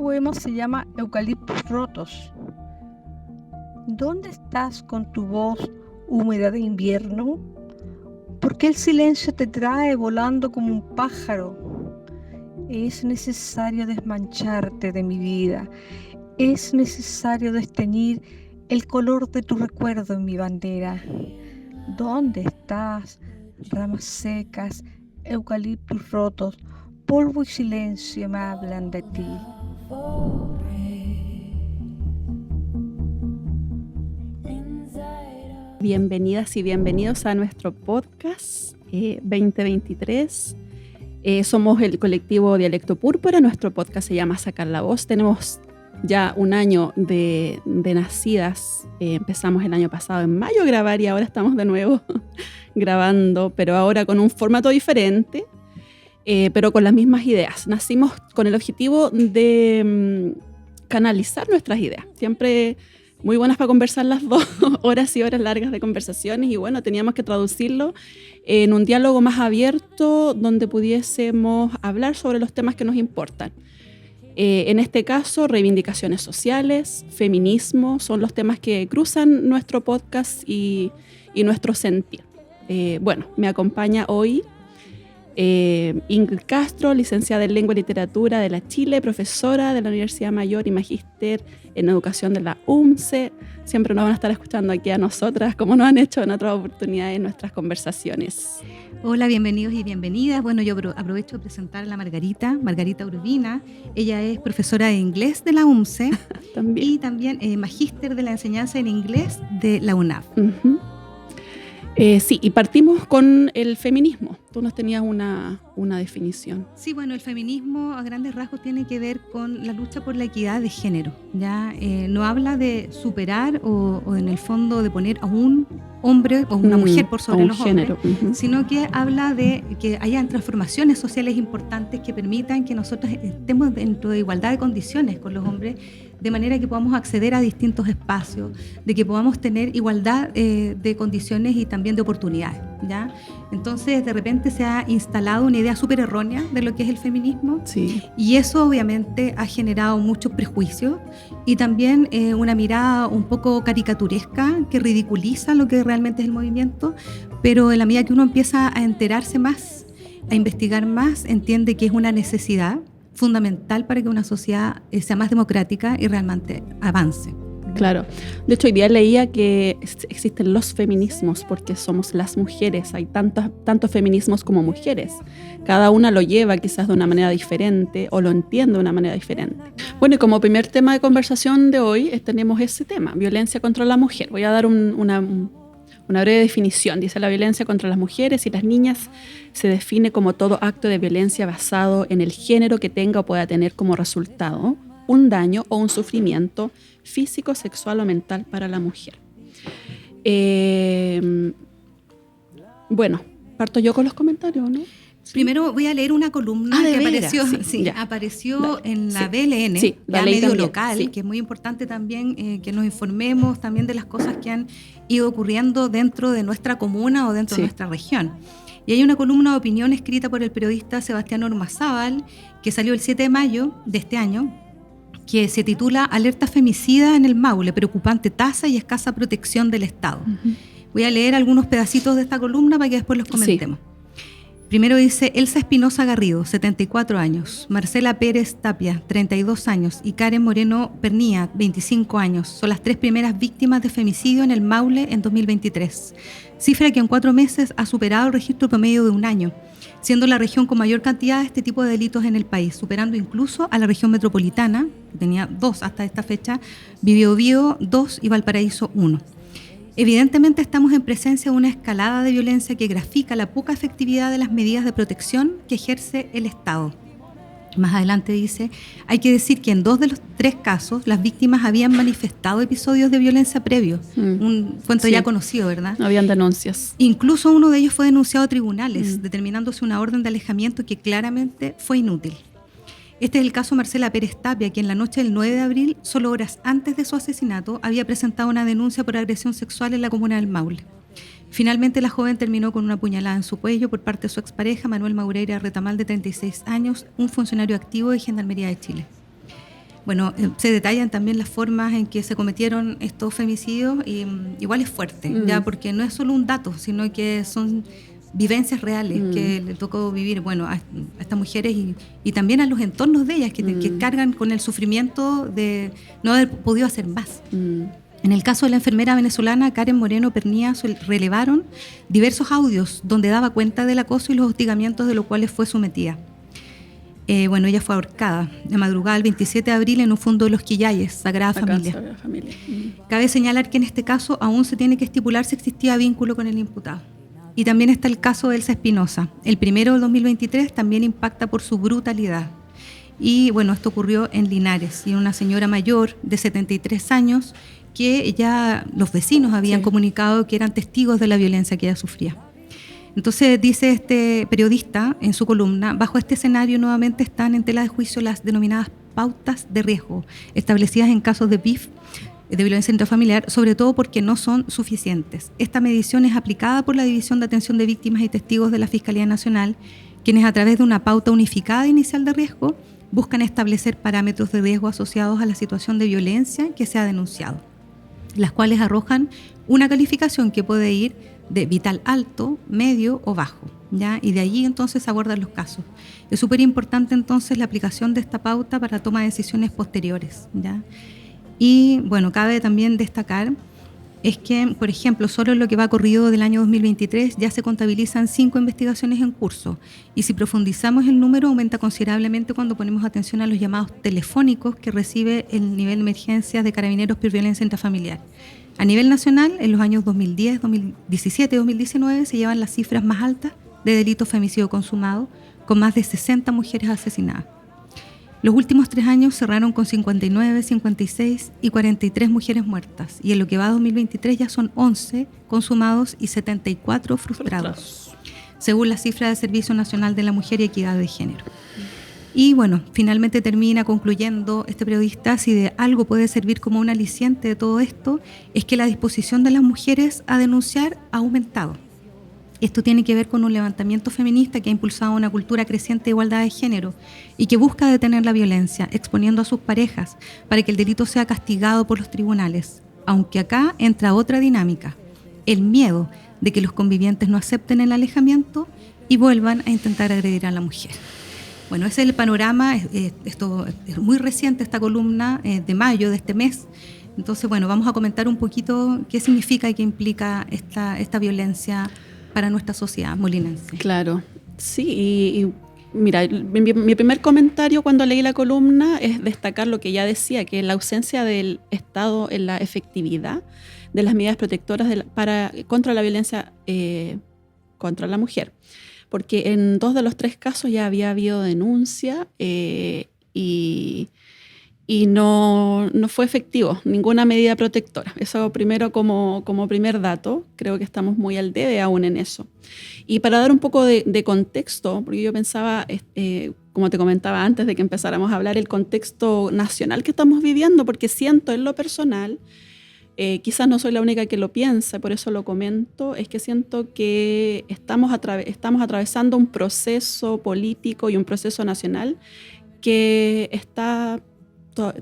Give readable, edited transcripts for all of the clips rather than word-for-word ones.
poema se llama Eucaliptos rotos. ¿Dónde estás con tu voz húmeda de invierno? ¿Por qué el silencio te trae volando como un pájaro? Es necesario desmancharte de mi vida. Es necesario desteñir el color de tu recuerdo en mi bandera. ¿Dónde estás? Ramas secas, eucaliptos rotos, polvo y silencio me hablan de ti. Bienvenidas y bienvenidos a nuestro podcast 2023. Somos el colectivo Dialecto Púrpura. Nuestro podcast se llama Sacar la Voz. Tenemos ya un año de nacidas. Empezamos el año pasado en mayo a grabar y ahora estamos de nuevo grabando, pero ahora con un formato diferente, pero con las mismas ideas. Nacimos con el objetivo de canalizar nuestras ideas. Siempre muy buenas para conversar las dos, horas y horas largas de conversaciones, y bueno, teníamos que traducirlo en un diálogo más abierto donde pudiésemos hablar sobre los temas que nos importan. En este caso, reivindicaciones sociales, feminismo, son los temas que cruzan nuestro podcast y nuestro sentir. Bueno, me acompaña hoy Ingrid Castro, licenciada en Lengua y Literatura de la Chile, profesora de la Universidad Mayor y magíster en Educación de la UMCE. Siempre nos van a estar escuchando aquí a nosotras, como nos han hecho en otras oportunidades en nuestras conversaciones. Hola, bienvenidos y bienvenidas. Bueno, yo aprovecho de presentar a la Margarita Urbina. Ella es profesora de inglés de la UMCE También. Y también magíster de la enseñanza en inglés de la UNAV. Uh-huh. Sí, y partimos con el feminismo. Tú nos tenías una definición. Sí, bueno, el feminismo a grandes rasgos tiene que ver con la lucha por la equidad de género. ¿Ya? No habla de superar o en el fondo de poner a un hombre o una mujer por sobre los género. hombres, sino que habla de que haya transformaciones sociales importantes que permitan que nosotros estemos dentro de igualdad de condiciones con los hombres, de manera que podamos acceder a distintos espacios, de que podamos tener igualdad de condiciones y también de oportunidades, ¿ya? Entonces, de repente se ha instalado una idea súper errónea de lo que es el feminismo, sí. Y eso obviamente ha generado muchos prejuicios y también una mirada un poco caricaturesca que ridiculiza lo que realmente es el movimiento, pero en la medida que uno empieza a enterarse más, a investigar más, entiende que es una necesidad fundamental para que una sociedad sea más democrática y realmente avance. Claro. De hecho, hoy día leía que existen los feminismos porque somos las mujeres. Hay tantos feminismos como mujeres. Cada una lo lleva quizás de una manera diferente o lo entiende de una manera diferente. Bueno, y como primer tema de conversación de hoy tenemos ese tema, violencia contra la mujer. Voy a dar una breve definición. Dice: la violencia contra las mujeres y las niñas se define como todo acto de violencia basado en el género que tenga o pueda tener como resultado un daño o un sufrimiento físico, sexual o mental para la mujer. Bueno, parto yo con los comentarios, ¿no? Primero voy a leer una columna que apareció en la BLN, la medio también, local, que es muy importante también que nos informemos también de las cosas que han ido ocurriendo dentro de nuestra comuna o dentro de nuestra región. Y hay una columna de opinión escrita por el periodista Sebastián Ormazábal, que salió el 7 de mayo de este año, que se titula Alerta femicida en el Maule, preocupante tasa y escasa protección del Estado. Uh-huh. Voy a leer algunos pedacitos de esta columna para que después los comentemos. Primero dice: Elsa Espinosa Garrido, 74 años, Marcela Pérez Tapia, 32 años, y Karen Moreno Pernía, 25 años, son las 3 primeras víctimas de femicidio en el Maule en 2023, cifra que en 4 meses ha superado el registro promedio de un año, siendo la región con mayor cantidad de este tipo de delitos en el país, superando incluso a la región metropolitana, que tenía 2 hasta esta fecha, Biobío 2 y Valparaíso 1. Evidentemente estamos en presencia de una escalada de violencia que grafica la poca efectividad de las medidas de protección que ejerce el Estado. Más adelante dice: hay que decir que en 2 de los 3 casos las víctimas habían manifestado episodios de violencia previos, un cuento ya conocido, ¿verdad? No habían denuncias. Incluso uno de ellos fue denunciado a tribunales, determinándose una orden de alejamiento que claramente fue inútil. Este es el caso Marcela Pérez Tapia, quien la noche del 9 de abril, solo horas antes de su asesinato, había presentado una denuncia por agresión sexual en la comuna del Maule. Finalmente, la joven terminó con una puñalada en su cuello por parte de su expareja, Manuel Maureira Retamal, de 36 años, un funcionario activo de Gendarmería de Chile. Bueno, se detallan también las formas en que se cometieron estos femicidios y igual es fuerte, ya, porque no es solo un dato, sino que son vivencias reales que le tocó vivir, bueno, a estas mujeres y también a los entornos de ellas que cargan con el sufrimiento de no haber podido hacer más. En el caso de la enfermera venezolana Karen Moreno Pernía relevaron diversos audios donde daba cuenta del acoso y los hostigamientos de los cuales fue sometida. Bueno, ella fue ahorcada de madrugada el 27 de abril en un fondo de Los Quillayes, Sagrada Familia. Cabe señalar que en este caso aún se tiene que estipular si existía vínculo con el imputado. Y también está el caso de Elsa Espinosa. El primero del 2023 también impacta por su brutalidad. Y bueno, esto ocurrió en Linares, y una señora mayor de 73 años que ya los vecinos habían comunicado que eran testigos de la violencia que ella sufría. Entonces dice este periodista en su columna, bajo este escenario nuevamente están en tela de juicio las denominadas pautas de riesgo establecidas en casos de PIF, de violencia intrafamiliar, sobre todo porque no son suficientes. Esta medición es aplicada por la División de Atención de Víctimas y Testigos de la Fiscalía Nacional, quienes a través de una pauta unificada inicial de riesgo buscan establecer parámetros de riesgo asociados a la situación de violencia que se ha denunciado, las cuales arrojan una calificación que puede ir de vital alto, medio o bajo, ¿ya? Y de allí entonces abordan los casos. Es súper importante entonces la aplicación de esta pauta para la toma de decisiones posteriores, ¿ya? Y bueno, cabe también destacar es que, por ejemplo, solo en lo que va corrido del año 2023 ya se contabilizan 5 investigaciones en curso, y si profundizamos el número aumenta considerablemente cuando ponemos atención a los llamados telefónicos que recibe el nivel de emergencias de Carabineros por violencia intrafamiliar. A nivel nacional, en los años 2010, 2017 y 2019 se llevan las cifras más altas de delitos femicidio consumado, con más de 60 mujeres asesinadas. Los últimos 3 años cerraron con 59, 56 y 43 mujeres muertas, y en lo que va a 2023 ya son 11 consumados y 74 frustrados, según la cifra del Servicio Nacional de la Mujer y Equidad de Género. Y bueno, finalmente termina concluyendo este periodista, si de algo puede servir como un aliciente de todo esto, es que la disposición de las mujeres a denunciar ha aumentado. Esto tiene que ver con un levantamiento feminista que ha impulsado una cultura creciente de igualdad de género y que busca detener la violencia, exponiendo a sus parejas para que el delito sea castigado por los tribunales. Aunque acá entra otra dinámica, el miedo de que los convivientes no acepten el alejamiento y vuelvan a intentar agredir a la mujer. Bueno, ese es el panorama. Esto es muy reciente, esta columna de mayo de este mes. Entonces, bueno, vamos a comentar un poquito qué significa y qué implica esta violencia para nuestra sociedad molinense. Claro, sí, y mira, mi primer comentario cuando leí la columna es destacar lo que ya decía, que la ausencia del Estado en la efectividad de las medidas protectoras contra la violencia contra la mujer. Porque en 2 de los 3 casos ya había habido denuncia y no fue efectivo ninguna medida protectora. Eso primero como primer dato, creo que estamos muy al debe aún en eso. Y para dar un poco de contexto, porque yo pensaba, como te comentaba antes de que empezáramos a hablar, el contexto nacional que estamos viviendo, porque siento en lo personal, quizás no soy la única que lo piensa, por eso lo comento, es que siento que estamos atravesando un proceso político y un proceso nacional que está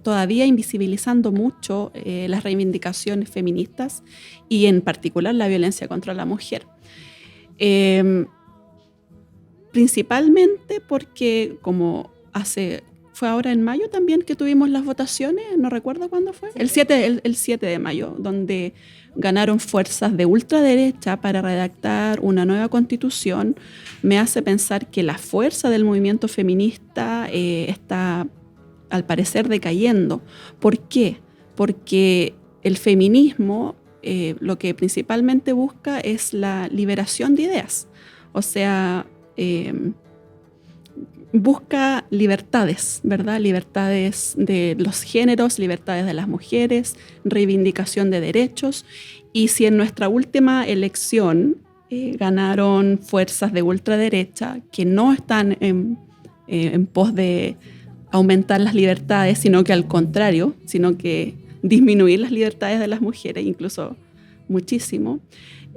todavía invisibilizando mucho las reivindicaciones feministas y en particular la violencia contra la mujer. Principalmente porque fue ahora en mayo también que tuvimos las votaciones, no recuerdo cuándo fue, el 7 de mayo, donde ganaron fuerzas de ultraderecha para redactar una nueva constitución. Me hace pensar que la fuerza del movimiento feminista está al parecer decayendo. ¿Por qué? Porque el feminismo lo que principalmente busca es la liberación de ideas, o sea, busca libertades, ¿verdad? Libertades de los géneros, libertades de las mujeres, reivindicación de derechos. Y si en nuestra última elección ganaron fuerzas de ultraderecha que no están en pos de aumentar las libertades, sino que al contrario, sino que disminuir las libertades de las mujeres, incluso muchísimo,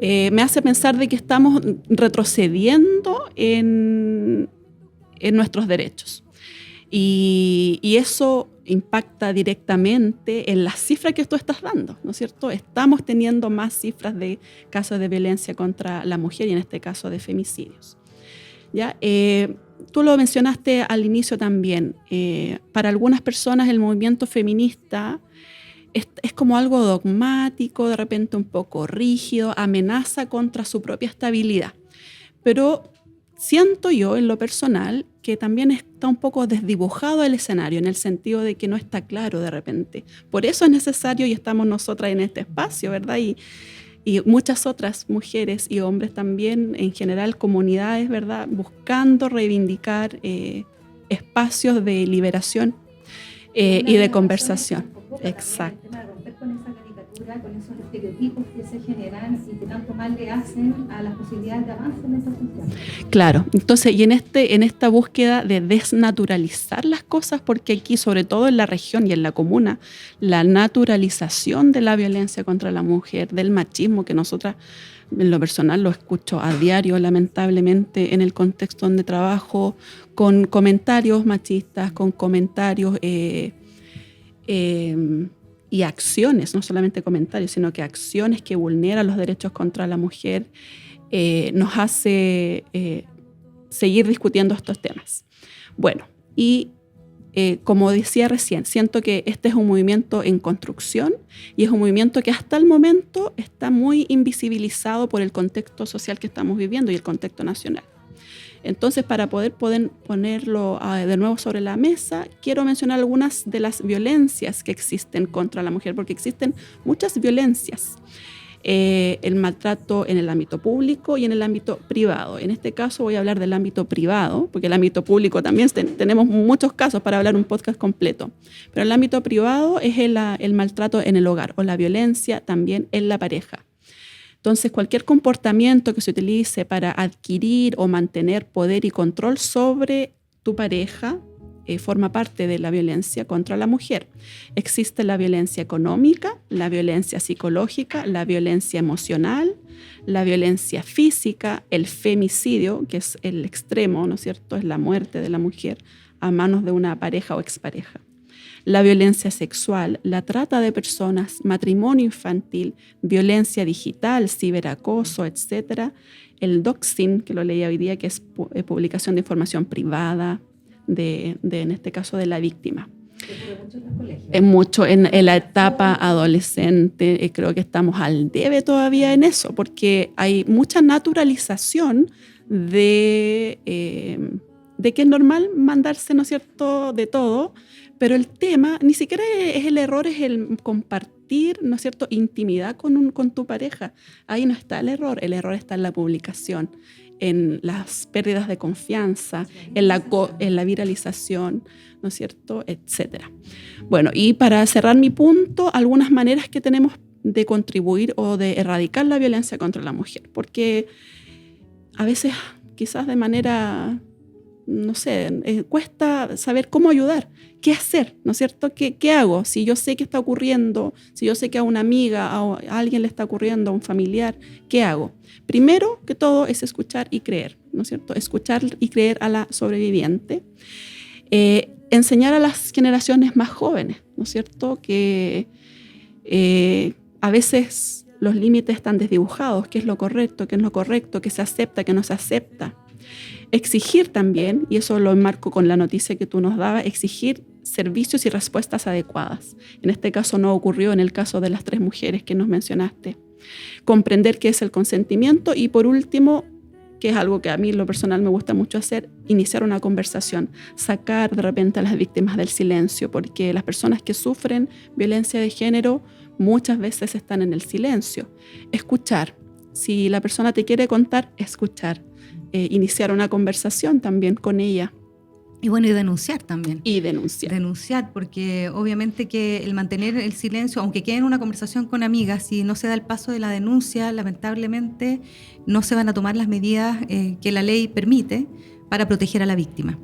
me hace pensar de que estamos retrocediendo en nuestros derechos. Y eso impacta directamente en las cifras que tú estás dando, ¿no es cierto? Estamos teniendo más cifras de casos de violencia contra la mujer y en este caso de femicidios. ¿Ya? Tú lo mencionaste al inicio también. Para algunas personas el movimiento feminista es como algo dogmático, de repente un poco rígido, amenaza contra su propia estabilidad. Pero siento yo en lo personal que también está un poco desdibujado el escenario, en el sentido de que no está claro de repente. Por eso es necesario, y estamos nosotras en este espacio, ¿verdad? Y muchas otras mujeres y hombres también, en general comunidades, ¿verdad? Buscando reivindicar espacios de liberación y de conversación. Exacto. Para romper con esa caricatura, con esos estereotipos que se generan y que tanto mal le hacen a las posibilidades de avance en esta sociedad. Claro, entonces, y en esta búsqueda de desnaturalizar las cosas, porque aquí, sobre todo en la región y en la comuna, la naturalización de la violencia contra la mujer, del machismo, que nosotras, en lo personal, lo escucho a diario, lamentablemente, en el contexto donde trabajo, con comentarios machistas, con comentarios y acciones, no solamente comentarios, sino que acciones que vulneran los derechos contra la mujer, nos hace seguir discutiendo estos temas. Bueno, y como decía recién, siento que este es un movimiento en construcción y es un movimiento que hasta el momento está muy invisibilizado por el contexto social que estamos viviendo y el contexto nacional. Entonces, para poder ponerlo de nuevo sobre la mesa, quiero mencionar algunas de las violencias que existen contra la mujer, porque existen muchas violencias. El maltrato en el ámbito público y en el ámbito privado. En este caso voy a hablar del ámbito privado, porque el ámbito público también tenemos muchos casos para hablar un podcast completo. Pero el ámbito privado es el maltrato en el hogar o la violencia también en la pareja. Entonces, cualquier comportamiento que se utilice para adquirir o mantener poder y control sobre tu pareja forma parte de la violencia contra la mujer. Existe la violencia económica, la violencia psicológica, la violencia emocional, la violencia física, el femicidio, que es el extremo, ¿no es cierto? Es la muerte de la mujer a manos de una pareja o expareja. La violencia sexual, la trata de personas, matrimonio infantil, violencia digital, ciberacoso, etc. El doxing, que lo leí hoy día, que es publicación de información privada, en este caso de la víctima. Mucho en la etapa adolescente, creo que estamos al debe todavía en eso, porque hay mucha naturalización de que es normal mandarse, ¿no es cierto?, de todo. Pero el tema ni siquiera es el error, es el compartir, ¿no es cierto?, intimidad con tu pareja. Ahí no está el error está en la publicación, en las pérdidas de confianza, en la viralización, ¿no es cierto?, etcétera. Bueno, y para cerrar mi punto, algunas maneras que tenemos de contribuir o de erradicar la violencia contra la mujer, porque a veces quizás de manera, no sé, cuesta saber cómo ayudar, qué hacer, ¿no es cierto? ¿Qué hago? Si yo sé que está ocurriendo, si yo sé que a una amiga, a alguien le está ocurriendo, a un familiar, ¿qué hago? Primero que todo es escuchar y creer, ¿no es cierto? Escuchar y creer a la sobreviviente. Enseñar a las generaciones más jóvenes, ¿no es cierto? Que a veces los límites están desdibujados, qué es lo correcto, qué no es lo correcto, qué se acepta, qué no se acepta. Exigir también, y eso lo enmarco con la noticia que tú nos dabas, exigir servicios y respuestas adecuadas. En este caso no ocurrió en el caso de las 3 mujeres que nos mencionaste. Comprender qué es el consentimiento y, por último, que es algo que a mí en lo personal me gusta mucho hacer, iniciar una conversación, sacar de repente a las víctimas del silencio, porque las personas que sufren violencia de género muchas veces están en el silencio. Escuchar. Si la persona te quiere contar, escuchar. Iniciar una conversación también con ella. Y bueno, y denunciar también. Y denunciar. Denunciar, porque obviamente que el mantener el silencio, aunque quede en una conversación con amigas, si no se da el paso de la denuncia, lamentablemente no se van a tomar las medidas que la ley permite para proteger a la víctima.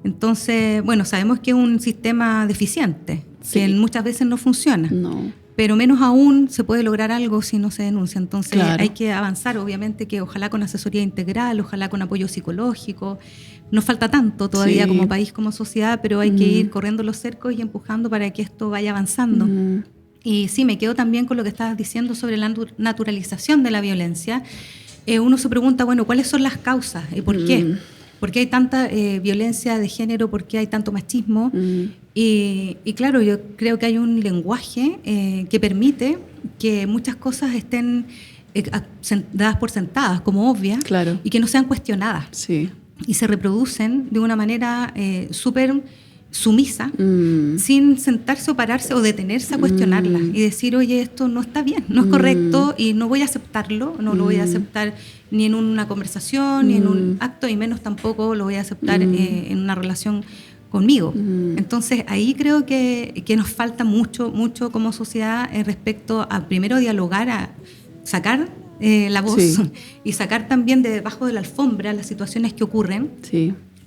Entonces, bueno, sabemos que es un sistema deficiente, sí, que muchas veces no funciona. No. pero menos aún se puede lograr algo si no se denuncia. Entonces hay que avanzar, obviamente, que ojalá con asesoría integral, ojalá con apoyo psicológico. Nos falta tanto todavía como país, como sociedad, pero hay que ir corriendo los cercos y empujando para que esto vaya avanzando. Y sí, me quedo también con lo que estabas diciendo sobre la naturalización de la violencia. Uno se pregunta, bueno, ¿cuáles son las causas y por qué? ¿Por qué hay tanta violencia de género? ¿Por qué hay tanto machismo? Y claro, yo creo que hay un lenguaje que permite que muchas cosas estén dadas por sentadas, como obvias, y que no sean cuestionadas. Sí. Y se reproducen de una manera súper sumisa, sin sentarse o pararse o detenerse a cuestionarlas y decir, oye, esto no está bien, no es correcto y no voy a aceptarlo, no lo voy a aceptar ni en una conversación, ni en un acto, y menos tampoco lo voy a aceptar en una relación conmigo. Entonces ahí creo que nos falta mucho como sociedad respecto a primero dialogar, a sacar la voz y sacar también de debajo de la alfombra las situaciones que ocurren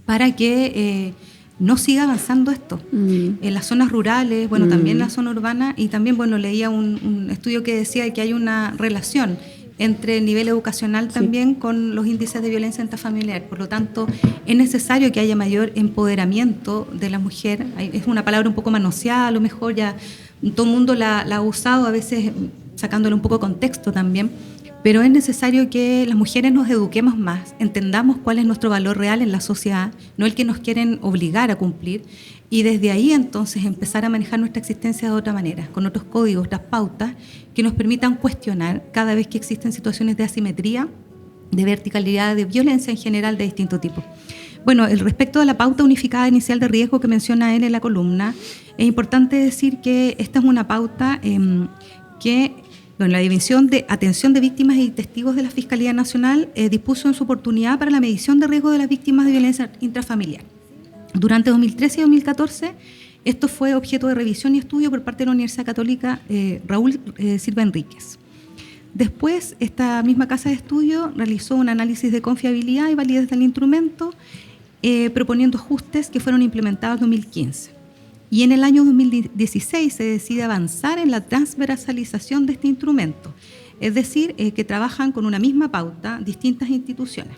para que no siga avanzando esto. En las zonas rurales, bueno, también en la zona urbana, y también, bueno, leía un estudio que decía que hay una relación entre el nivel educacional también con los índices de violencia intrafamiliar. Por lo tanto, es necesario que haya mayor empoderamiento de la mujer. Es una palabra un poco manoseada, a lo mejor ya todo el mundo la ha usado, a veces sacándole un poco de contexto también, pero es necesario que las mujeres nos eduquemos más, entendamos cuál es nuestro valor real en la sociedad, no el que nos quieren obligar a cumplir, y desde ahí entonces empezar a manejar nuestra existencia de otra manera, con otros códigos, otras pautas que nos permitan cuestionar cada vez que existen situaciones de asimetría, de verticalidad, de violencia en general de distinto tipo. Bueno, respecto a la pauta unificada inicial de riesgo que menciona él en la columna, es importante decir que esta es una pauta que la División de Atención de Víctimas y Testigos de la Fiscalía Nacional dispuso en su oportunidad para la medición de riesgo de las víctimas de violencia intrafamiliar. Durante 2013 y 2014, esto fue objeto de revisión y estudio por parte de la Universidad Católica Raúl Silva Enríquez. Después, esta misma casa de estudio realizó un análisis de confiabilidad y validez del instrumento, proponiendo ajustes que fueron implementados en 2015. Y en el año 2016 se decide avanzar en la transversalización de este instrumento, es decir, que trabajan con una misma pauta distintas instituciones.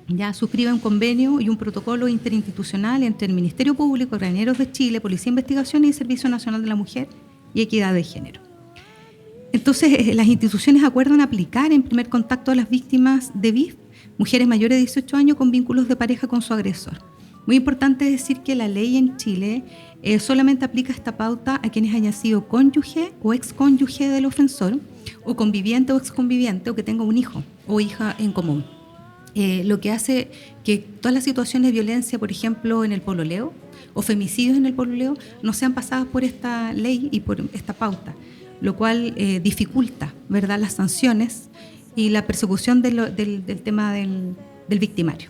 Ya suscriben un convenio y un protocolo interinstitucional entre el Ministerio Público, Carabineros de Chile, Policía de Investigación y el Servicio Nacional de la Mujer y Equidad de Género. Entonces, las instituciones acuerdan aplicar en primer contacto a las víctimas de VIF, mujeres mayores de 18 años con vínculos de pareja con su agresor. Muy importante decir que la ley en Chile solamente aplica esta pauta a quienes hayan sido cónyuge o excónyuge del ofensor, o conviviente o exconviviente, o que tenga un hijo o hija en común. Lo que hace que todas las situaciones de violencia, por ejemplo, en el pololeo, o femicidios en el pololeo, no sean pasadas por esta ley y por esta pauta, lo cual dificulta, ¿verdad?, las sanciones y la persecución del tema del victimario.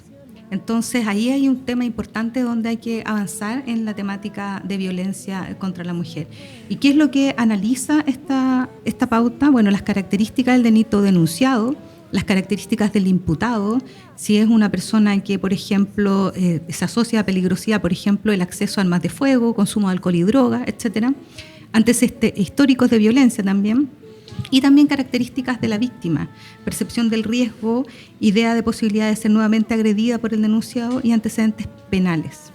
Entonces, ahí hay un tema importante donde hay que avanzar en la temática de violencia contra la mujer. ¿Y qué es lo que analiza esta pauta? Bueno, las características del delito denunciado, las características del imputado, si es una persona que, por ejemplo, se asocia a peligrosidad, por ejemplo, el acceso a armas de fuego, consumo de alcohol y drogas, etcétera, antecedentes históricos de violencia también, y también características de la víctima, percepción del riesgo, idea de posibilidad de ser nuevamente agredida por el denunciado y antecedentes penales.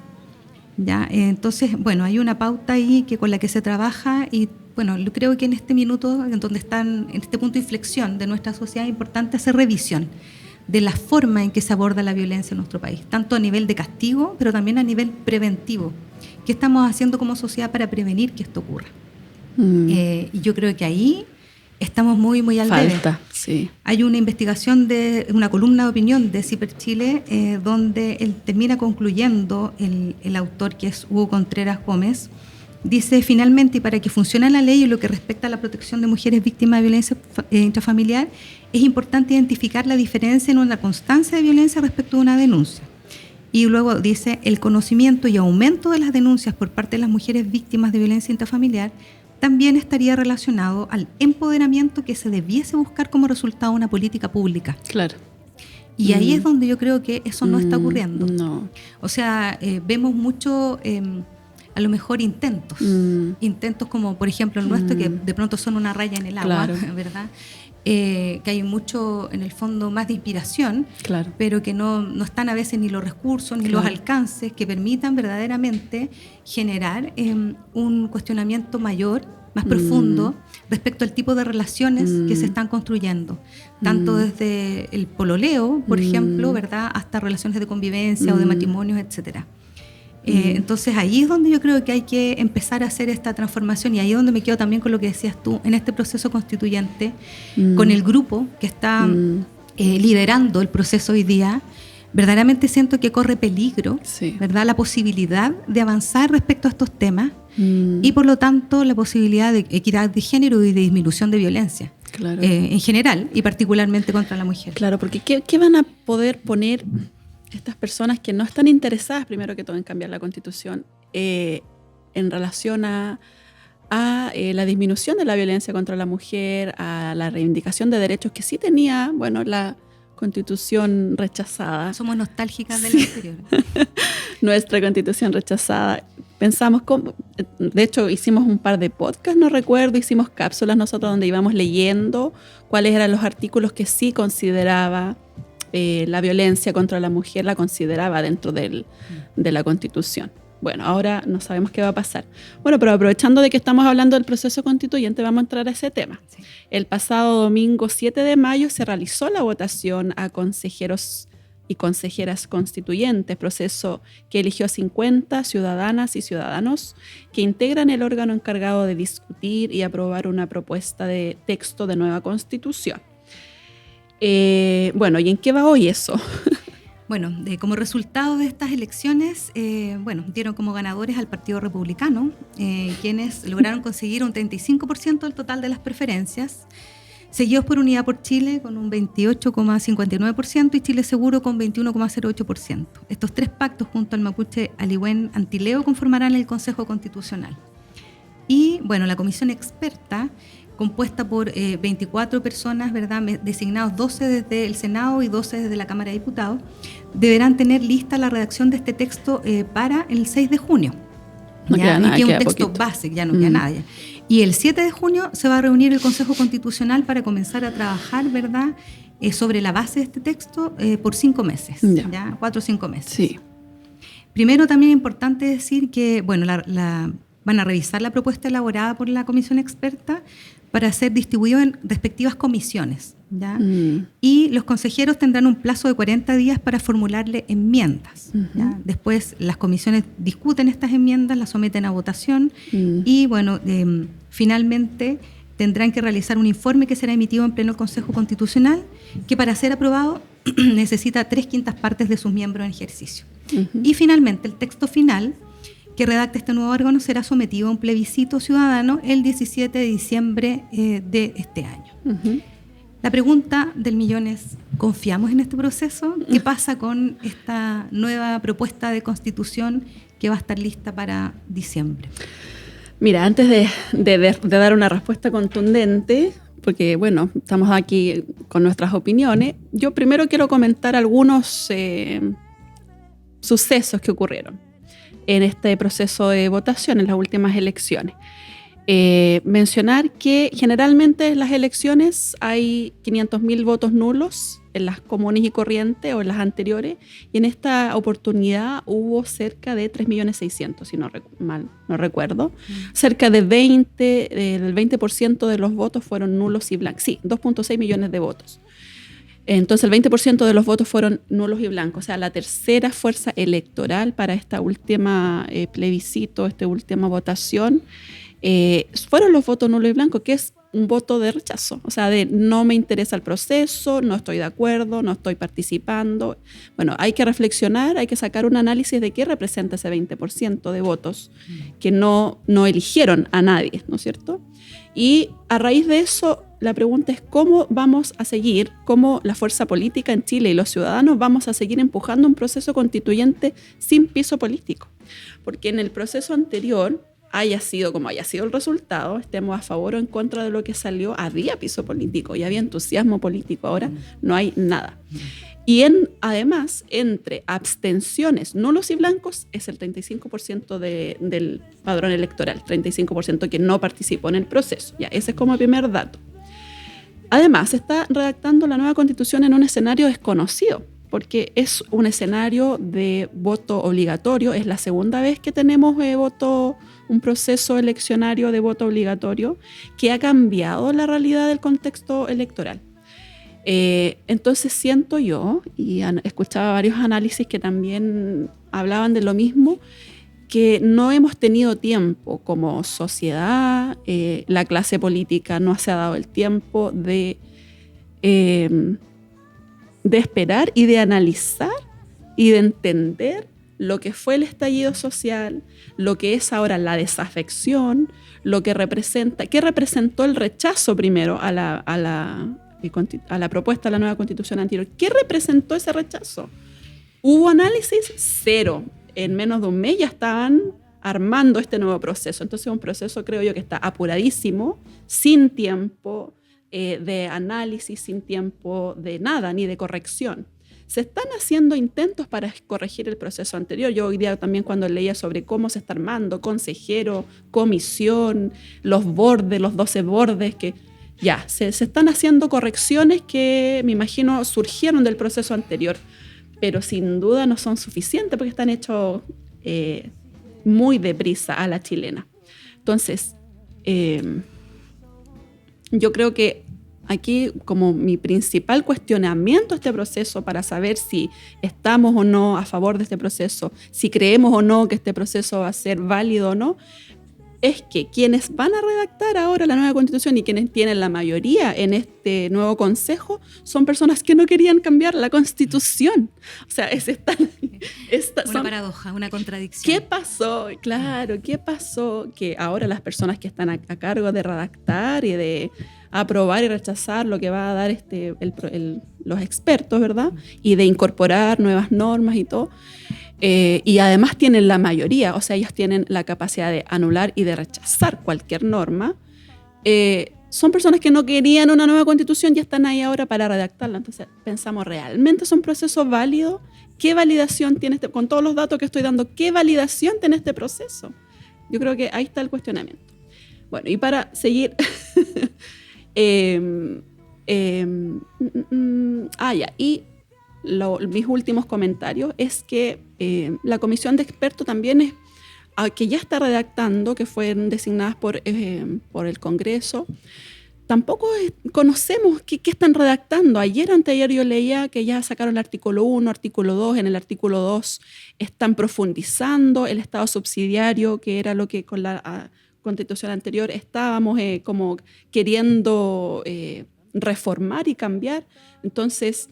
¿Ya? Entonces, bueno, hay una pauta ahí con la que se trabaja y, bueno, yo creo que en este minuto, en donde están, en este punto de inflexión de nuestra sociedad, es importante hacer revisión de la forma en que se aborda la violencia en nuestro país, tanto a nivel de castigo, pero también a nivel preventivo. ¿Qué estamos haciendo como sociedad para prevenir que esto ocurra? Y yo creo que ahí estamos muy al debe. Sí. Hay una investigación una columna de opinión de CIPER Chile, donde él termina concluyendo, el autor, que es Hugo Contreras Gómez, dice: finalmente, y para que funcione la ley en lo que respecta a la protección de mujeres víctimas de violencia intrafamiliar, es importante identificar la diferencia en una constancia de violencia respecto de una denuncia. Y luego dice: el conocimiento y aumento de las denuncias por parte de las mujeres víctimas de violencia intrafamiliar también estaría relacionado al empoderamiento que se debiese buscar como resultado de una política pública. Claro. Y ahí es donde yo creo que eso no está ocurriendo. No. O sea, vemos mucho a lo mejor intentos como por ejemplo el nuestro, que de pronto son una raya en el agua, claro. ¿Verdad? Que hay mucho en el fondo más de inspiración, claro. Pero que no están a veces ni los recursos ni claro. Los alcances que permitan verdaderamente generar un cuestionamiento mayor, más profundo respecto al tipo de relaciones que se están construyendo, tanto desde el pololeo, por ejemplo, ¿verdad?, hasta relaciones de convivencia o de matrimonios, etcétera. Entonces ahí es donde yo creo que hay que empezar a hacer esta transformación, y ahí es donde me quedo también con lo que decías tú, en este proceso constituyente, con el grupo que está liderando el proceso hoy día. Verdaderamente siento que corre peligro, sí. ¿Verdad?, la posibilidad de avanzar respecto a estos temas y por lo tanto la posibilidad de equidad de género y de disminución de violencia, claro. En general y particularmente contra la mujer. Claro, porque ¿qué van a poder poner estas personas que no están interesadas, primero que todo, en cambiar la Constitución en relación a la disminución de la violencia contra la mujer, a la reivindicación de derechos que sí tenía, bueno, la Constitución rechazada? Somos nostálgicas del anterior. Nuestra Constitución rechazada. Pensamos, de hecho hicimos un par de podcasts, no recuerdo, hicimos cápsulas nosotros donde íbamos leyendo cuáles eran los artículos que sí consideraba la violencia contra la mujer, la consideraba dentro de la Constitución. Bueno, ahora no sabemos qué va a pasar. Bueno, pero aprovechando de que estamos hablando del proceso constituyente, vamos a entrar a ese tema. Sí. El pasado domingo 7 de mayo se realizó la votación a consejeros y consejeras constituyentes, proceso que eligió a 50 ciudadanas y ciudadanos que integran el órgano encargado de discutir y aprobar una propuesta de texto de nueva Constitución. Bueno, ¿y en qué va hoy eso? Bueno, como resultado de estas elecciones, dieron como ganadores al Partido Republicano, quienes lograron conseguir un 35% del total de las preferencias, seguidos por Unidad por Chile con un 28,59% y Chile Seguro con 21,08%. Estos tres pactos junto al mapuche Alihuén Antileo conformarán el Consejo Constitucional. Y bueno, la comisión experta, compuesta por 24 personas, ¿verdad?, designados 12 desde el Senado y 12 desde la Cámara de Diputados, deberán tener lista la redacción de este texto para el 6 de junio. No queda nada, y que es un texto base, ya no queda nada. Ya. Y el 7 de junio se va a reunir el Consejo Constitucional para comenzar a trabajar, ¿verdad?, sobre la base de este texto por 5 meses, ya 4 o 5 meses. Sí. Primero, también es importante decir que, bueno, van a revisar la propuesta elaborada por la comisión experta para ser distribuido en respectivas comisiones, ¿ya? Y los consejeros tendrán un plazo de 40 días para formularle enmiendas, ¿ya? Después las comisiones discuten estas enmiendas, las someten a votación y bueno, finalmente tendrán que realizar un informe que será emitido en pleno Consejo Constitucional, que para ser aprobado necesita 3/5 partes de sus miembros en ejercicio. Y finalmente el texto final que redacte este nuevo órgano será sometido a un plebiscito ciudadano el 17 de diciembre de este año. La pregunta del millón es, ¿confiamos en este proceso? ¿Qué pasa con esta nueva propuesta de constitución que va a estar lista para diciembre? Mira, antes de dar una respuesta contundente, porque bueno, estamos aquí con nuestras opiniones, yo primero quiero comentar algunos sucesos que ocurrieron en este proceso de votación, en las últimas elecciones. Mencionar que generalmente en las elecciones hay 500.000 votos nulos en las comunes y corrientes o en las anteriores, y en esta oportunidad hubo cerca de 3.600.000, si no recuerdo. Cerca de del 20% de los votos fueron nulos y blancos. Sí, 2.6 millones de votos. Entonces el 20% de los votos fueron nulos y blancos, o sea, la tercera fuerza electoral para esta última plebiscito, esta última votación, fueron los votos nulos y blancos, que es un voto de rechazo, o sea, de no me interesa el proceso, no estoy de acuerdo, no estoy participando. Bueno, hay que reflexionar, hay que sacar un análisis de qué representa ese 20% de votos que no eligieron a nadie, ¿no es cierto? Y a raíz de eso, la pregunta es cómo vamos a seguir, cómo la fuerza política en Chile y los ciudadanos vamos a seguir empujando un proceso constituyente sin piso político. Porque en el proceso anterior, haya sido como haya sido el resultado, estemos a favor o en contra de lo que salió, había piso político y había entusiasmo político. Ahora no hay nada. Y además, entre abstenciones, nulos y blancos, es el 35% del padrón electoral, 35% que no participó en el proceso. Ya, ese es como el primer dato. Además, se está redactando la nueva Constitución en un escenario desconocido, porque es un escenario de voto obligatorio. Es la segunda vez que tenemos un proceso eleccionario de voto obligatorio que ha cambiado la realidad del contexto electoral. Entonces siento yo, y escuchaba varios análisis que también hablaban de lo mismo, que no hemos tenido tiempo como sociedad, la clase política no se ha dado el tiempo de esperar y de analizar y de entender lo que fue el estallido social, lo que es ahora la desafección, lo que qué representó el rechazo primero a la propuesta de la nueva Constitución anterior. ¿Qué representó ese rechazo? ¿Hubo análisis? Cero. En menos de un mes ya estaban armando este nuevo proceso. Entonces es un proceso, creo yo, que está apuradísimo, sin tiempo de análisis, sin tiempo de nada, ni de corrección. Se están haciendo intentos para corregir el proceso anterior. Yo hoy día también, cuando leía sobre cómo se está armando, consejero, comisión, los 12 bordes, que ya, se están haciendo correcciones que me imagino surgieron del proceso anterior, pero sin duda no son suficientes porque están hechos muy deprisa a la chilena. Entonces, yo creo que aquí, como mi principal cuestionamiento a este proceso para saber si estamos o no a favor de este proceso, si creemos o no que este proceso va a ser válido o no, es que quienes van a redactar ahora la nueva Constitución y quienes tienen la mayoría en este nuevo consejo son personas que no querían cambiar la Constitución. O sea, una paradoja, una contradicción. ¿Qué pasó? Claro, ¿qué pasó? Que ahora las personas que están a cargo de redactar y de aprobar y rechazar lo que va a dar los expertos, ¿verdad? Y de incorporar nuevas normas y todo. Y además tienen la mayoría, o sea, ellos tienen la capacidad de anular y de rechazar cualquier norma. Son personas que no querían una nueva Constitución y están ahí ahora para redactarla. Entonces pensamos, ¿realmente es un proceso válido? ¿Qué validación tiene con todos los datos que estoy dando, qué validación tiene este proceso? Yo creo que ahí está el cuestionamiento. Bueno, y para seguir... mis últimos comentarios es que la comisión de expertos también que ya está redactando, que fueron designadas por el Congreso, tampoco conocemos qué están redactando. Anteayer yo leía que ya sacaron el artículo 1, artículo 2. En el artículo 2 están profundizando el Estado subsidiario, que era lo que con la Constitución anterior estábamos como queriendo reformar y cambiar. Entonces,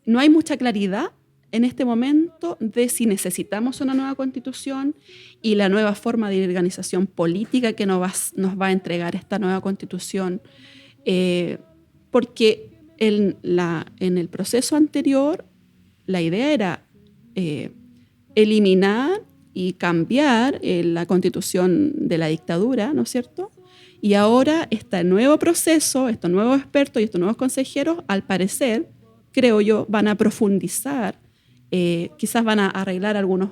no hay mucha claridad en este momento de si necesitamos una nueva Constitución y la nueva forma de organización política que nos va a entregar esta nueva Constitución, porque en el proceso anterior la idea era eliminar y cambiar la Constitución de la dictadura, ¿no es cierto? Y ahora este nuevo proceso, estos nuevos expertos y estos nuevos consejeros, al parecer, creo yo, van a profundizar, quizás van a arreglar algunos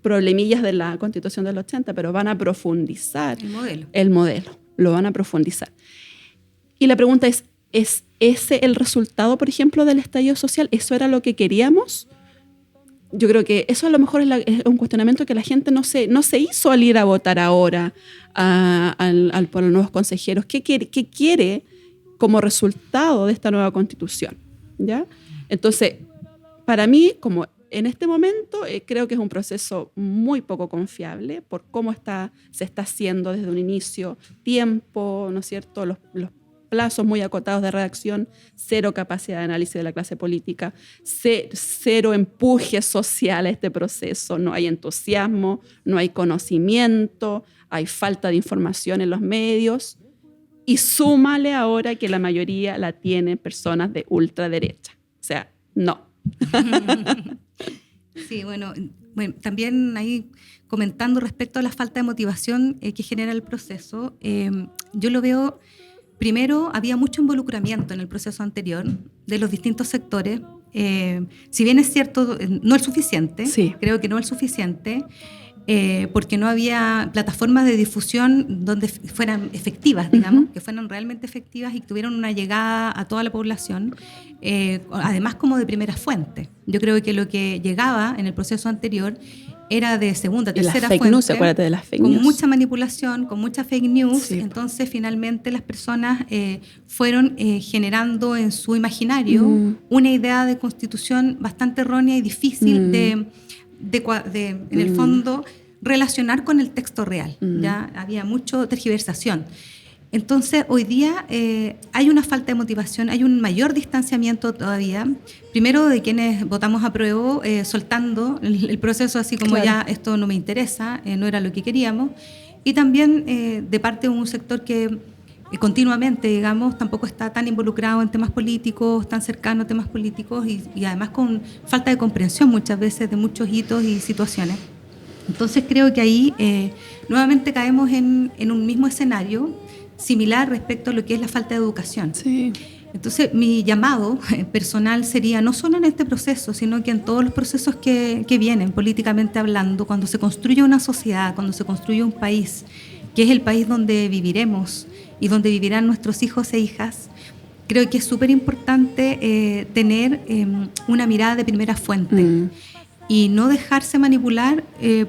problemillas de la Constitución del 80, pero van a profundizar el modelo, lo van a profundizar. Y la pregunta ¿es ese el resultado, por ejemplo, del estallido social? ¿Eso era lo que queríamos? Yo creo que eso a lo mejor es un cuestionamiento que la gente no se hizo al ir a votar ahora por los nuevos consejeros. ¿Qué quiere como resultado de esta nueva Constitución? ¿Ya? Entonces, para mí, como en este momento, creo que es un proceso muy poco confiable por cómo se está haciendo desde un inicio, tiempo, ¿no es cierto?, los plazos muy acotados de redacción, cero capacidad de análisis de la clase política, cero empuje social a este proceso, no hay entusiasmo, no hay conocimiento, hay falta de información en los medios. Y súmale ahora que la mayoría la tienen personas de ultraderecha. O sea, no. Sí, bueno, también ahí comentando respecto a la falta de motivación que genera el proceso, yo lo veo, primero, había mucho involucramiento en el proceso anterior de los distintos sectores. si bien es cierto, no es suficiente, creo que no es suficiente, porque no había plataformas de difusión donde fueran efectivas, digamos, que fueran realmente efectivas y que tuvieran una llegada a toda la población, además como de primera fuente. Yo creo que lo que llegaba en el proceso anterior era de segunda, tercera fuente, news, acuérdate de las fake con news. mucha manipulación, con mucha fake news. Entonces finalmente las personas fueron generando en su imaginario una idea de constitución bastante errónea y difícil de en el fondo relacionar con el texto real. Ya había mucha tergiversación. Entonces, hoy día hay una falta de motivación, hay un mayor distanciamiento todavía, primero de quienes votamos a prueba, soltando el proceso así como ya esto no me interesa, no era lo que queríamos, y también de parte de un sector que continuamente, digamos, tampoco está tan involucrado en temas políticos, tan cercano a temas políticos y además con falta de comprensión muchas veces de muchos hitos y situaciones. Entonces creo que ahí nuevamente caemos en un mismo escenario similar respecto a lo que es la falta de educación. Entonces mi llamado personal sería no solo en este proceso, sino que en todos los procesos que vienen políticamente hablando, cuando se construye una sociedad, cuando se construye un país, que es el país donde viviremos y donde vivirán nuestros hijos e hijas, creo que es súper importante tener una mirada de primera fuente y no dejarse manipular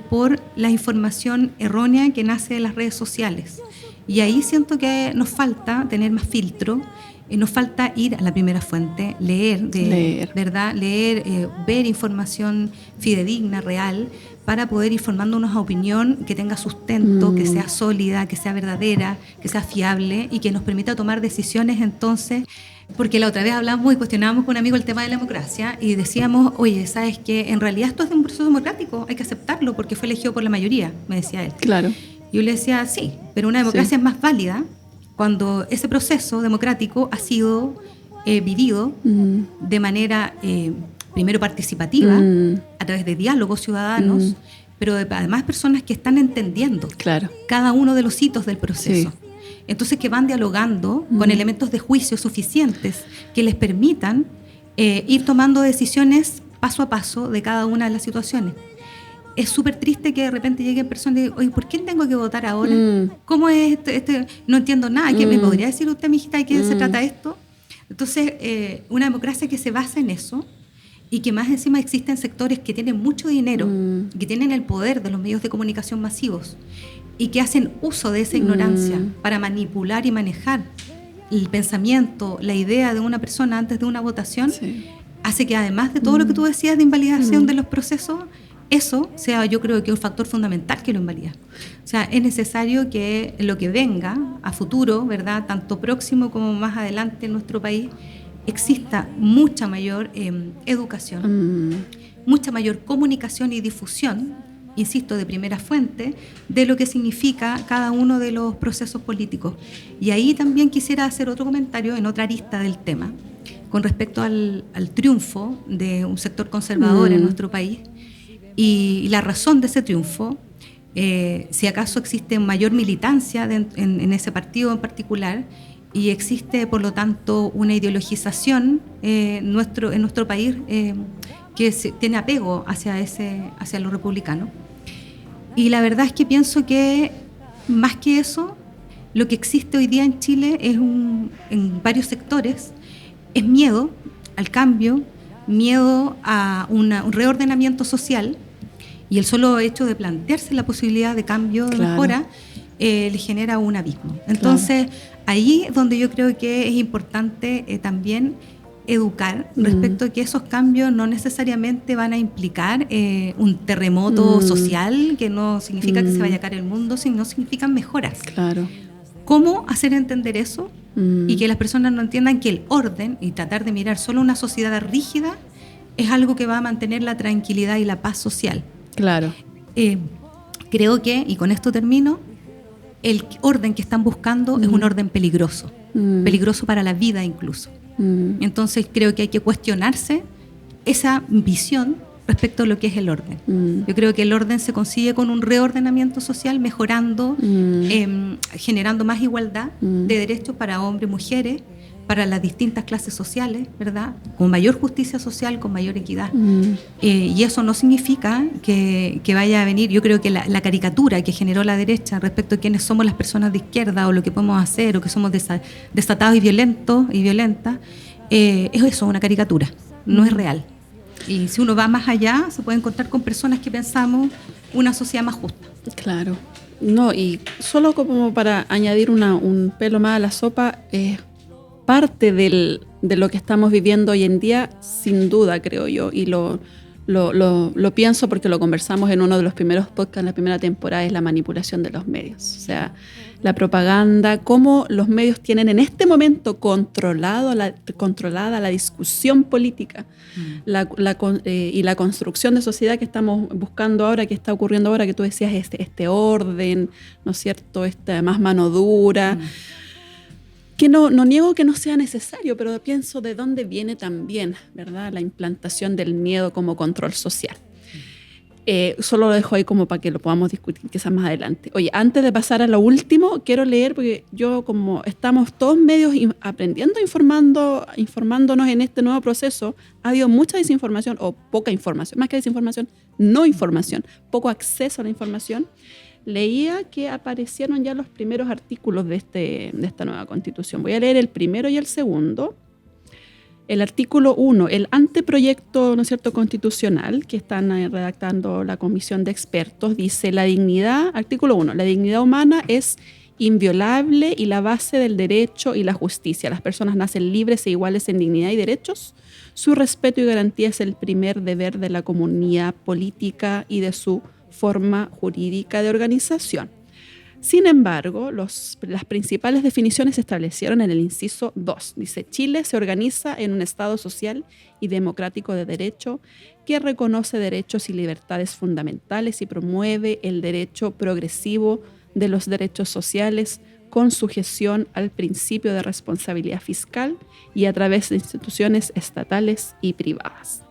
por la información errónea que nace de las redes sociales. Y ahí siento que nos falta tener más filtro, nos falta ir a la primera fuente, leer, ¿verdad? Ver información fidedigna, real, para poder ir formando una opinión que tenga sustento, que sea sólida, que sea verdadera, que sea fiable y que nos permita tomar decisiones entonces. Porque la otra vez hablamos y cuestionábamos con un amigo el tema de la democracia y decíamos, oye, ¿sabes qué? En realidad esto es un proceso democrático, hay que aceptarlo porque fue elegido por la mayoría, me decía él. Claro. Yo le decía, sí, pero una democracia es más válida cuando ese proceso democrático ha sido vivido de manera, primero participativa, a través de diálogos ciudadanos, pero además personas que están entendiendo cada uno de los hitos del proceso. Entonces que van dialogando con elementos de juicio suficientes que les permitan ir tomando decisiones paso a paso de cada una de las situaciones. Es súper triste que de repente lleguen personas y digan, oye, ¿por qué tengo que votar ahora? ¿Cómo es este? No entiendo nada. ¿Qué me podría decir usted, mijita, de qué se trata esto? Entonces, una democracia que se basa en eso y que más encima existen sectores que tienen mucho dinero, que tienen el poder de los medios de comunicación masivos y que hacen uso de esa ignorancia para manipular y manejar el pensamiento, la idea de una persona antes de una votación, hace que además de todo lo que tú decías de invalidación de los procesos, eso sea, yo creo que un factor fundamental que lo invalida. O sea, es necesario que lo que venga a futuro, ¿verdad?, tanto próximo como más adelante en nuestro país, exista mucha mayor educación, mucha mayor comunicación y difusión, insisto, de primera fuente, de lo que significa cada uno de los procesos políticos. Y ahí también quisiera hacer otro comentario en otra arista del tema, con respecto al triunfo de un sector conservador en nuestro país, y la razón de ese triunfo, si acaso existe mayor militancia en ese partido en particular y existe por lo tanto una ideologización en nuestro país que tiene apego hacia lo republicano. Y la verdad es que pienso que más que eso, lo que existe hoy día en Chile es en varios sectores es miedo al cambio, miedo a un reordenamiento social, y el solo hecho de plantearse la posibilidad de cambio, de mejora, le genera un abismo. Entonces, ahí es donde yo creo que es importante también educar respecto a que esos cambios no necesariamente van a implicar un terremoto social, que no significa que se vaya a caer el mundo, sino significan mejoras. ¿Cómo hacer entender eso? Y que las personas no entiendan que el orden y tratar de mirar solo una sociedad rígida es algo que va a mantener la tranquilidad y la paz social. Creo que, y con esto termino, el orden que están buscando es un orden peligroso, peligroso para la vida incluso. Entonces creo que hay que cuestionarse esa visión respecto a lo que es el orden. Yo creo que el orden se consigue con un reordenamiento social, mejorando, generando más igualdad de derechos para hombres y mujeres, para las distintas clases sociales, ¿verdad? Con mayor justicia social, con mayor equidad. Y eso no significa que vaya a venir, yo creo que la caricatura que generó la derecha respecto a quiénes somos las personas de izquierda o lo que podemos hacer o que somos desatados y violentos y violentas, es eso, una caricatura, no es real. Y si uno va más allá, se puede encontrar con personas que pensamos una sociedad más justa. Claro. No, y solo como para añadir un pelo más a la sopa, parte de lo que estamos viviendo hoy en día, sin duda, creo yo, y lo pienso porque lo conversamos en uno de los primeros podcasts en la primera temporada, es la manipulación de los medios. O sea, la propaganda, cómo los medios tienen en este momento controlada la discusión política y la construcción de sociedad que estamos buscando ahora, que está ocurriendo ahora, que tú decías, este orden, ¿no es cierto?, esta más mano dura. Que no niego que no sea necesario, pero pienso de dónde viene también, ¿verdad?, la implantación del miedo como control social. Solo lo dejo ahí como para que lo podamos discutir quizás más adelante. Oye, antes de pasar a lo último, quiero leer, porque yo, como estamos todos medios aprendiendo, informándonos en este nuevo proceso, ha habido mucha desinformación o poca información, más que desinformación, no información, poco acceso a la información. Leía que aparecieron ya los primeros artículos de esta nueva Constitución. Voy a leer el primero y el segundo. El artículo 1, el anteproyecto, ¿no es cierto?, constitucional que están redactando la comisión de expertos, dice: la dignidad, artículo 1, la dignidad humana es inviolable y la base del derecho y la justicia. Las personas nacen libres e iguales en dignidad y derechos. Su respeto y garantía es el primer deber de la comunidad política y de su forma jurídica de organización. Sin embargo, las principales definiciones se establecieron en el inciso 2. Dice: Chile se organiza en un Estado social y democrático de derecho que reconoce derechos y libertades fundamentales y promueve el derecho progresivo de los derechos sociales con sujeción al principio de responsabilidad fiscal y a través de instituciones estatales y privadas.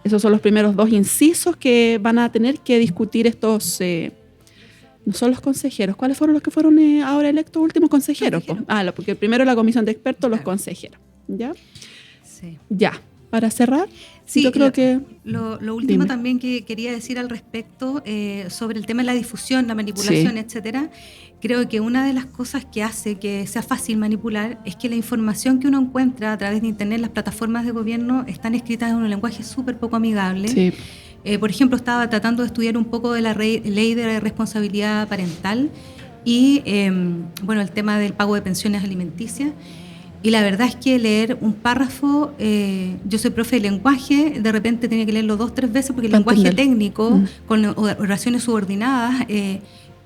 Esos son los primeros dos incisos que van a tener que discutir estos, no son los consejeros. ¿Cuáles fueron los que fueron ahora electos últimos consejeros? Porque primero la comisión de expertos, los consejeros. ¿Ya? Sí. Ya. Para cerrar, sí, yo creo que... Lo último también que quería decir al respecto sobre el tema de la difusión, la manipulación, etcétera. Creo que una de las cosas que hace que sea fácil manipular es que la información que uno encuentra a través de Internet, las plataformas de gobierno, están escritas en un lenguaje súper poco amigable. Sí. Por ejemplo, estaba tratando de estudiar un poco de la ley de responsabilidad parental y el tema del pago de pensiones alimenticias. Y la verdad es que leer un párrafo, yo soy profe de lenguaje, de repente tenía que leerlo 2 o 3 veces porque el lenguaje técnico, con oraciones subordinadas,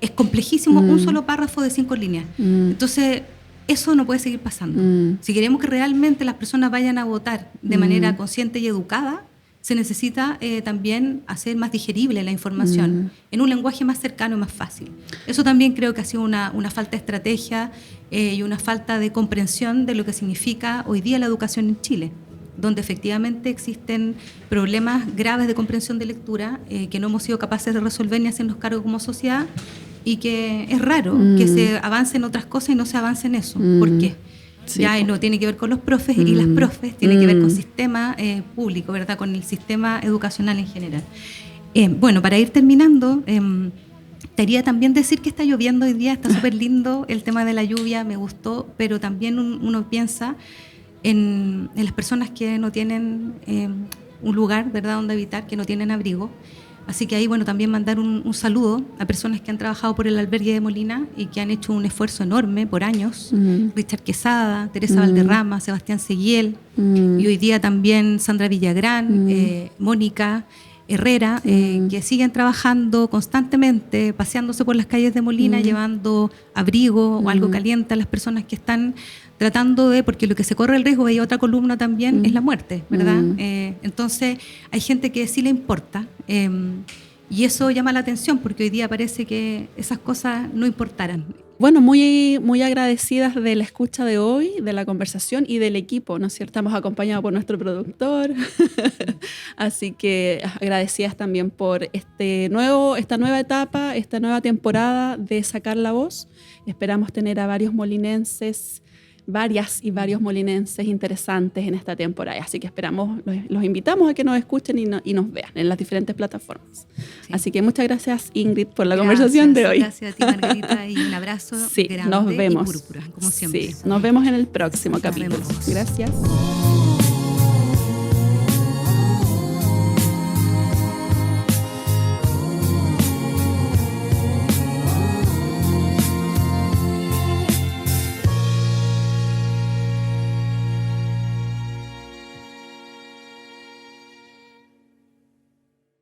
es complejísimo, un solo párrafo de 5 líneas. Entonces, eso no puede seguir pasando. Si queremos que realmente las personas vayan a votar de manera consciente y educada, se necesita también hacer más digerible la información en un lenguaje más cercano y más fácil. Eso también creo que ha sido una falta de estrategia y una falta de comprensión de lo que significa hoy día la educación en Chile, donde efectivamente existen problemas graves de comprensión de lectura que no hemos sido capaces de resolver ni hacernos cargo como sociedad, y que es raro que se avance en otras cosas y no se avance en eso. ¿Por qué? Sí, ya no tiene que ver con los profes y las profes, tiene que ver con el sistema público, ¿verdad?, con el sistema educacional en general. Para ir terminando, quería también decir que está lloviendo hoy día, está súper lindo el tema de la lluvia, me gustó, pero también uno piensa en las personas que no tienen un lugar, ¿verdad?, donde habitar, que no tienen abrigo. Así que ahí, también mandar un saludo a personas que han trabajado por el albergue de Molina y que han hecho un esfuerzo enorme por años. Richard Quesada, Teresa Valderrama, Sebastián Seguiel, y hoy día también Sandra Villagrán, Mónica Herrera, que siguen trabajando constantemente, paseándose por las calles de Molina, llevando abrigo o algo caliente a las personas que están tratando porque lo que se corre el riesgo, y otra columna también, es la muerte, ¿verdad? Entonces hay gente que sí le importa, y eso llama la atención porque hoy día parece que esas cosas no importaran. Bueno, muy, muy agradecidas de la escucha de hoy, de la conversación y del equipo, ¿no es cierto? Estamos acompañados por nuestro productor, así que agradecidas también por esta nueva etapa, esta nueva temporada de Sacar la Voz. Esperamos tener a varios molinenses varias y varios molinenses interesantes en esta temporada. Así que los invitamos a que nos escuchen y nos vean en las diferentes plataformas. Sí. Así que muchas gracias, Ingrid, por la conversación de hoy. Gracias a ti, Margarita, y un abrazo grande nos vemos. y púrpura, como siempre. Sí, nos vemos en el próximo capítulo. Gracias.